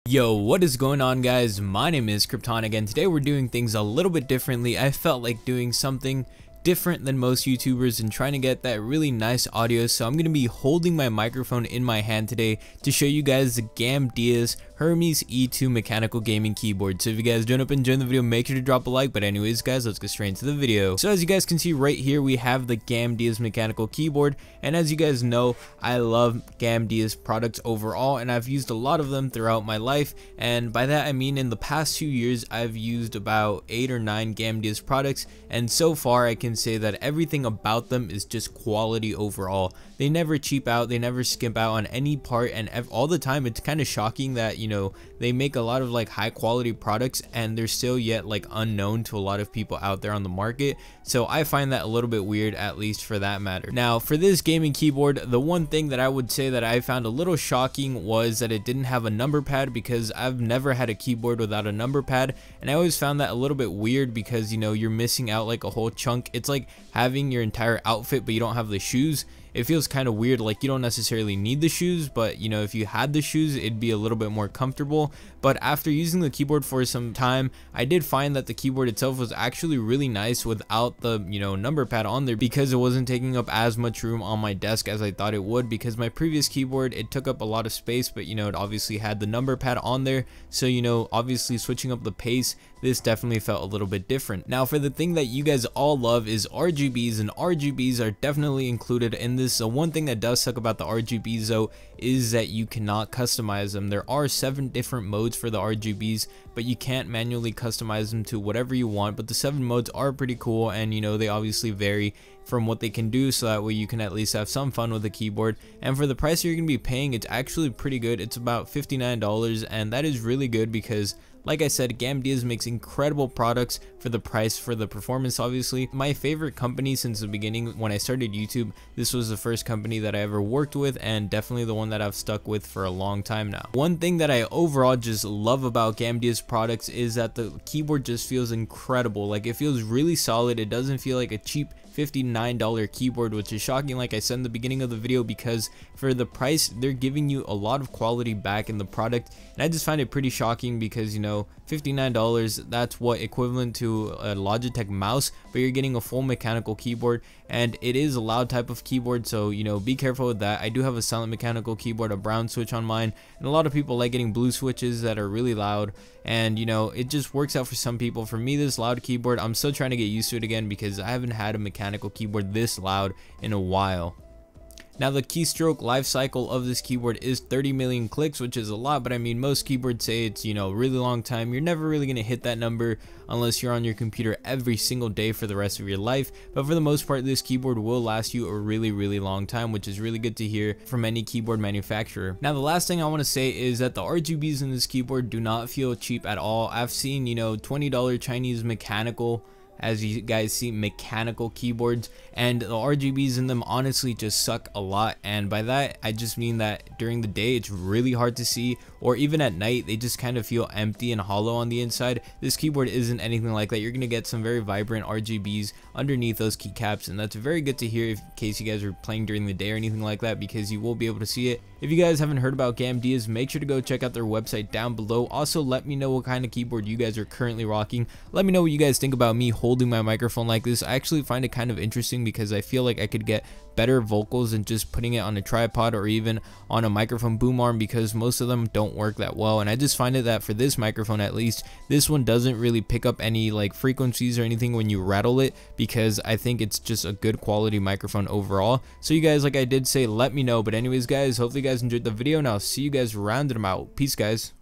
Yo, what is going on, guys? My name is Kryptonic and today we're doing things a little bit differently. I felt like doing something different than most YouTubers and trying to get that really nice audio, so I'm going to be holding my microphone in my hand today to show you guys the Gamdiaz Hermes E2 mechanical gaming keyboard. So if you guys don't up and enjoy the video, make sure to drop a like. But anyways, guys, let's get straight into the video. So as you guys can see right here, we have the Gamdiaz mechanical keyboard, and as you guys know, I love Gamdiaz products overall, and I've used a lot of them throughout my life. And by that I mean, in the past 2 years I've used about 8 or 9 Gamdiaz products, and so far I can say that everything about them is just quality overall. They never cheap out, they never skimp out on any part, and all the time it's kind of shocking that, you know, they make a lot of like high quality products and they're still yet like unknown to a lot of people out there on the market. So I find that a little bit weird, at least for that matter. Now for this gaming keyboard, the one thing that I would say that I found a little shocking was that it didn't have a number pad, because I've never had a keyboard without a number pad, and I always found that a little bit weird because, you know, you're missing out like a whole chunk. It's like having your entire outfit but you don't have the shoes. It feels kind of weird. Like, you don't necessarily need the shoes, but you know, if you had the shoes it'd be a little bit more comfortable. But after using the keyboard for some time, I did find that the keyboard itself was actually really nice without the, you know, number pad on there, because it wasn't taking up as much room on my desk as I thought it would. Because my previous keyboard, it took up a lot of space, but you know, it obviously had the number pad on there, so you know, obviously switching up the pace, this definitely felt a little bit different. Now for the thing that you guys all love is RGBs, and RGBs are definitely included in this. So one thing that does suck about the RGBs though is that you cannot customize them. There are 7 different modes for the RGBs, but you can't manually customize them to whatever you want. But the 7 modes are pretty cool, and you know, they obviously vary from what they can do, so that way you can at least have some fun with the keyboard. And for the price you're going to be paying, it's actually pretty good. It's about $59, and that is really good because, like I said, Gamdiaz makes incredible products for the price, for the performance. Obviously, my favorite company since the beginning when I started YouTube, this was the first company that I ever worked with, and definitely the one that I've stuck with for a long time now. One thing that I overall just love about Gamdiaz products is that the keyboard just feels incredible. Like, it feels really solid. It doesn't feel like a cheap $59 keyboard, which is shocking, like I said in the beginning of the video, because for the price they're giving you a lot of quality back in the product. And I just find it pretty shocking because, you know, $59, that's what equivalent to a Logitech mouse, but you're getting a full mechanical keyboard, and it is a loud type of keyboard, so you know, be careful with that. I do have a silent mechanical keyboard, a brown switch on mine, and a lot of people like getting blue switches that are really loud, and you know, it just works out for some people. For me, this loud keyboard, I'm still trying to get used to it again because I haven't had a mechanical keyboard this loud in a while. Now the keystroke life cycle of this keyboard is 30 million clicks, which is a lot, but I mean, most keyboards say it's, you know, a really long time. You're never really going to hit that number unless you're on your computer every single day for the rest of your life, but for the most part this keyboard will last you a really long time, which is really good to hear from any keyboard manufacturer. Now the last thing I want to say is that the RGBs in this keyboard do not feel cheap at all. I've seen, you know, $20 Chinese mechanical, as you guys see, mechanical keyboards, and the RGBs in them honestly just suck a lot. And by that I just mean that during the day it's really hard to see, or even at night they just kind of feel empty and hollow on the inside. This keyboard isn't anything like that. You're gonna get some very vibrant RGBs underneath those keycaps, and that's very good to hear in case you guys are playing during the day or anything like that, because you will be able to see it. If you guys haven't heard about Gamdiaz, make sure to go check out their website down below. Also, let me know what kind of keyboard you guys are currently rocking. Let me know what you guys think about me holding my microphone like this. I actually find it kind of interesting because I feel like I could get better vocals than just putting it on a tripod or even on a microphone boom arm, because most of them don't work that well. And I just find it that for this microphone, at least, this one doesn't really pick up any like frequencies or anything when you rattle it, because I think it's just a good quality microphone overall. So you guys, like I did say, let me know. But anyways guys, hopefully you guys enjoyed the video, and I'll see you guys around and about. Peace guys.